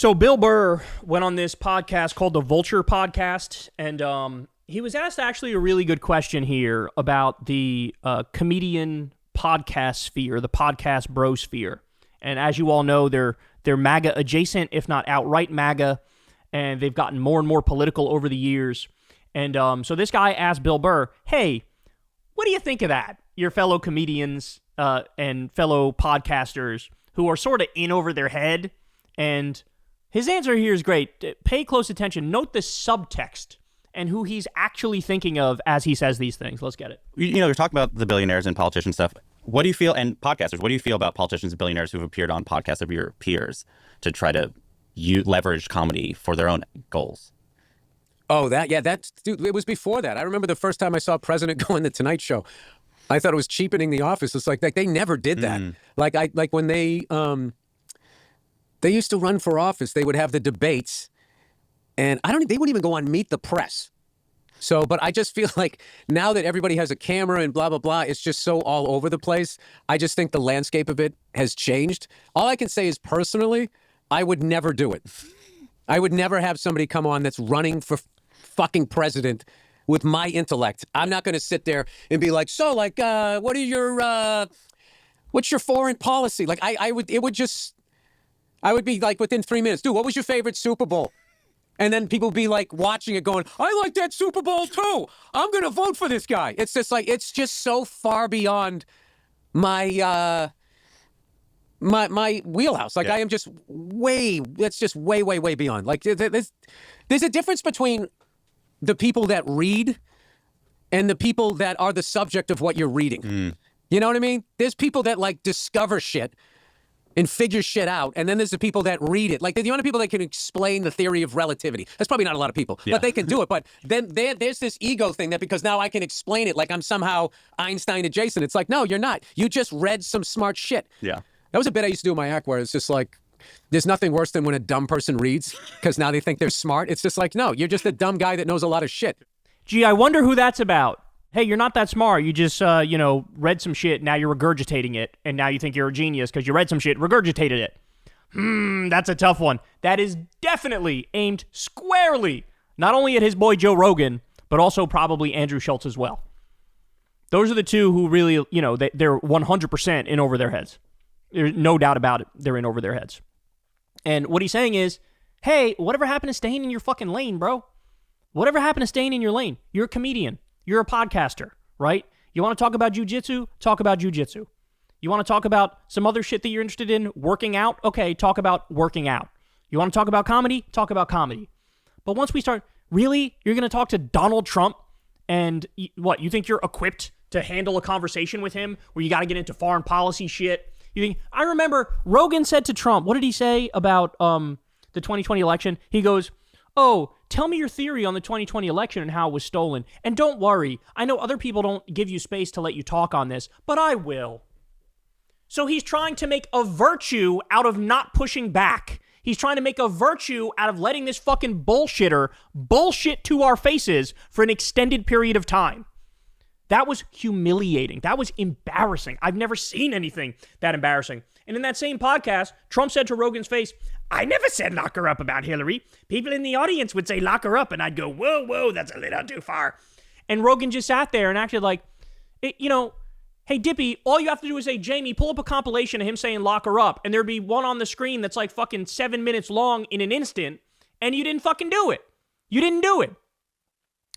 So Bill Burr went on this podcast called the Vulture podcast, and he was asked actually a really good question here about the comedian podcast sphere, the podcast bro sphere. And as you all know, they're MAGA adjacent, if not outright MAGA, and they've gotten more and more political over the years. And so this guy asked Bill Burr, hey, what do you think of that? Your fellow comedians and fellow podcasters who are sort of in over their head. And his answer here is great. Pay close attention. Note the subtext and who he's actually thinking of as he says these things. Let's get it. You're talking about the billionaires and politician stuff. What do you feel, and podcasters, what do you feel about politicians and billionaires who've appeared on podcasts of your peers to try to leverage comedy for their own goals? Oh, dude, it was before that. I remember the first time I saw a president go on the Tonight Show. I thought it was cheapening the office. It's like they never did that. Like when they used to run for office, they would have the debates, and they wouldn't even go on Meet the Press. So, but I just feel like now that everybody has a camera and blah, blah, blah, it's just so all over the place. I just think the landscape of it has changed. All I can say is personally, I would never do it. I would never have somebody come on that's running for fucking president with my intellect. I'm not going to sit there and be like, what's your foreign policy? Like I would be like within 3 minutes, dude, what was your favorite Super Bowl? And then people be like watching it going, I like that Super Bowl too. I'm going to vote for this guy. It's just like, it's just so far beyond my my wheelhouse. Like I am just way beyond. Like there's a difference between the people that read and the people that are the subject of what you're reading. You know what I mean? There's people that like discover shit and figure shit out, and then there's the people that read it. Like, the only people that can explain the theory of relativity. That's probably not a lot of people, but they can do it. But then there's this ego thing that because now I can explain it like I'm somehow Einstein adjacent. It's like, no, you're not. You just read some smart shit. Yeah. That was a bit I used to do in my act where it's just like, there's nothing worse than when a dumb person reads because now they think they're smart. It's just like, no, you're just a dumb guy that knows a lot of shit. Gee, I wonder who that's about. Hey, you're not that smart. You just, read some shit. Now you're regurgitating it. And now you think you're a genius because you read some shit, regurgitated it. That's a tough one. That is definitely aimed squarely, not only at his boy Joe Rogan, but also probably Andrew Schultz as well. Those are the two who really, they're 100% in over their heads. There's no doubt about it. They're in over their heads. And what he's saying is, hey, whatever happened to staying in your fucking lane, bro? Whatever happened to staying in your lane? You're a comedian. You're a podcaster, right? You want to talk about jujitsu? Talk about jujitsu. You want to talk about some other shit that you're interested in? Working out? Okay, talk about working out. You want to talk about comedy? Talk about comedy. But once we start, really? You're going to talk to Donald Trump? And what, you think you're equipped to handle a conversation with him where you got to get into foreign policy shit? I remember Rogan said to Trump, what did he say about the 2020 election? He goes, oh, tell me your theory on the 2020 election and how it was stolen. And don't worry, I know other people don't give you space to let you talk on this, but I will. So he's trying to make a virtue out of not pushing back. He's trying to make a virtue out of letting this fucking bullshitter bullshit to our faces for an extended period of time. That was humiliating. That was embarrassing. I've never seen anything that embarrassing. And in that same podcast, Trump said to Rogan's face, I never said lock her up about Hillary. People in the audience would say lock her up, and I'd go, whoa, that's a little too far. And Rogan just sat there and acted like, hey, Dippy, all you have to do is say, Jamie, pull up a compilation of him saying lock her up, and there'd be one on the screen that's like fucking 7 minutes long in an instant, and you didn't fucking do it. You didn't do it.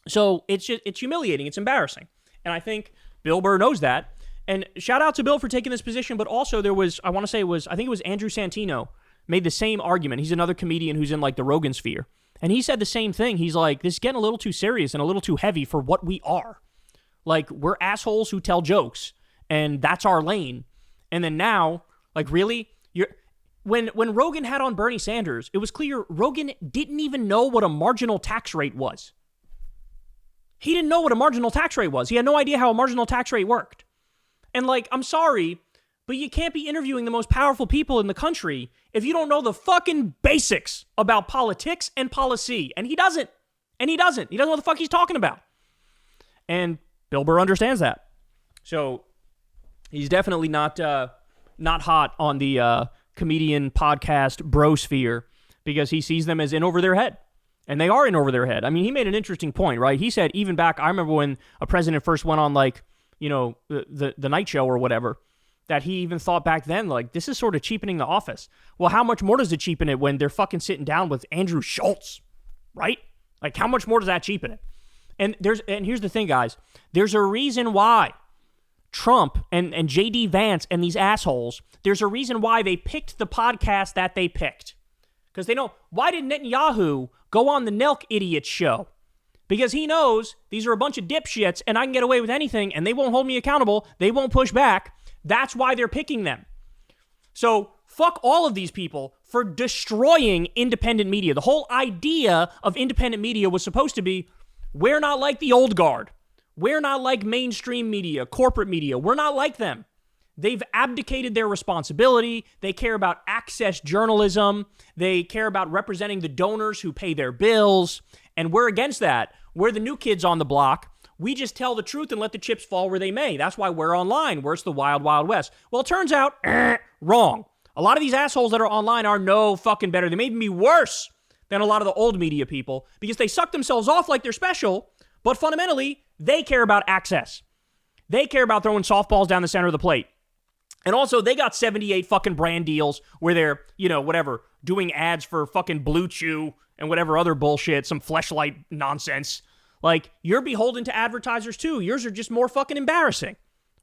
So it's humiliating. It's embarrassing. And I think Bill Burr knows that. And shout out to Bill for taking this position, but also there was, I think it was Andrew Santino made the same argument. He's another comedian who's in like the Rogan sphere. And he said the same thing. He's like, this is getting a little too serious and a little too heavy for what we are. Like, we're assholes who tell jokes, and that's our lane. And then now, like, really? When Rogan had on Bernie Sanders, it was clear Rogan didn't even know what a marginal tax rate was. He didn't know what a marginal tax rate was. He had no idea how a marginal tax rate worked. And like, I'm sorry, but you can't be interviewing the most powerful people in the country if you don't know the fucking basics about politics and policy. And he doesn't. He doesn't know what the fuck he's talking about. And Bill Burr understands that. So he's definitely not hot on the comedian podcast brosphere. because he sees them as in over their head. And they are in over their head. I mean, he made an interesting point, right? He said even back, I remember when a president first went on, like, you know, the night show or whatever, that he even thought back then, like, this is sort of cheapening the office. Well, how much more does it cheapen it when they're fucking sitting down with Andrew Schultz, right? Like, how much more does that cheapen it? And here's the thing, guys. There's a reason why Trump and J.D. Vance and these assholes, there's a reason why they picked the podcast that they picked. Because they know, why did Netanyahu go on the Nelk Idiot show? Because he knows these are a bunch of dipshits and I can get away with anything and they won't hold me accountable. They won't push back. That's why they're picking them. So fuck all of these people for destroying independent media. The whole idea of independent media was supposed to be, we're not like the old guard. We're not like mainstream media, corporate media. We're not like them. They've abdicated their responsibility. They care about access journalism. They care about representing the donors who pay their bills. And we're against that. We're the new kids on the block. We just tell the truth and let the chips fall where they may. That's why we're online, where it's the wild, wild west. Well, it turns out, wrong. A lot of these assholes that are online are no fucking better. They may even be worse than a lot of the old media people because they suck themselves off like they're special, but fundamentally, they care about access. They care about throwing softballs down the center of the plate. And also, they got 78 fucking brand deals where they're, you know, whatever, doing ads for fucking Blue Chew and whatever other bullshit, some Fleshlight nonsense. Like, you're beholden to advertisers too. Yours are just more fucking embarrassing,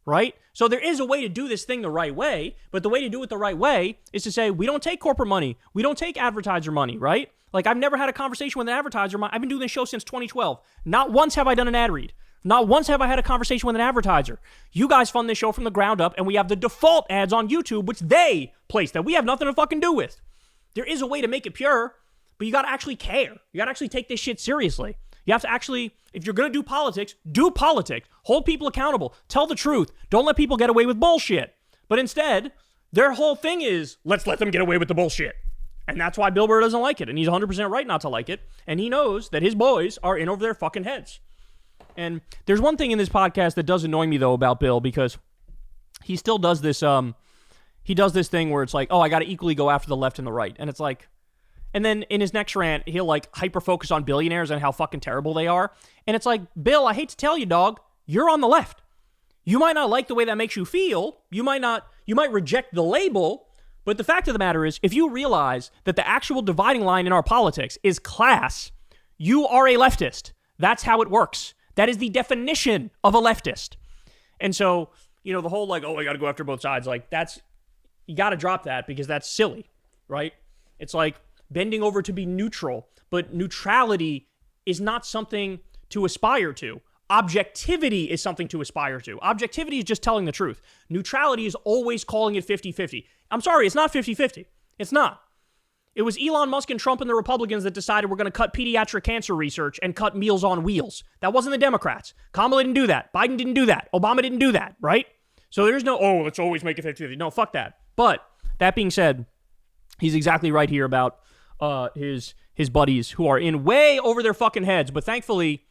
right? So there is a way to do this thing the right way, but the way to do it the right way is to say, we don't take corporate money. We don't take advertiser money, right? Like, I've never had a conversation with an advertiser. I've been doing this show since 2012. Not once have I done an ad read. Not once have I had a conversation with an advertiser. You guys fund this show from the ground up, and we have the default ads on YouTube, which they place that we have nothing to fucking do with. There is a way to make it pure, but you got to actually care. You got to actually take this shit seriously. You have to actually, if you're going to do politics, do politics. Hold people accountable. Tell the truth. Don't let people get away with bullshit. But instead, their whole thing is, let's let them get away with the bullshit. And that's why Bill Burr doesn't like it. And he's 100% right not to like it. And he knows that his boys are in over their fucking heads. And there's one thing in this podcast that does annoy me, though, about Bill, because he still does this, he does this thing where it's like, oh, I got to equally go after the left and the right. And it's like, and then in his next rant, he'll like hyper-focus on billionaires and how fucking terrible they are. And it's like, Bill, I hate to tell you, dog, you're on the left. You might not like the way that makes you feel. You might reject the label. But the fact of the matter is, if you realize that the actual dividing line in our politics is class, you are a leftist. That's how it works. That is the definition of a leftist. And so, you know, the whole like, oh, I got to go after both sides. Like, that's, you got to drop that because that's silly, right? It's like bending over to be neutral, but neutrality is not something to aspire to. Objectivity is something to aspire to. Objectivity is just telling the truth. Neutrality is always calling it 50-50. I'm sorry, it's not 50-50. It's not. It was Elon Musk and Trump and the Republicans that decided we're going to cut pediatric cancer research and cut Meals on Wheels. That wasn't the Democrats. Kamala didn't do that. Biden didn't do that. Obama didn't do that, right? So there's no, oh, let's always make it 50-50. No, fuck that. But that being said, he's exactly right here about his buddies who are in way over their fucking heads. But thankfully,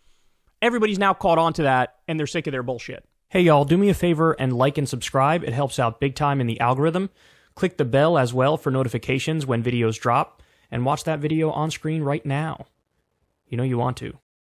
everybody's now caught on to that and they're sick of their bullshit. Hey, y'all, do me a favor and like and subscribe. It helps out big time in the algorithm. Click the bell as well for notifications when videos drop, and watch that video on screen right now. You know you want to.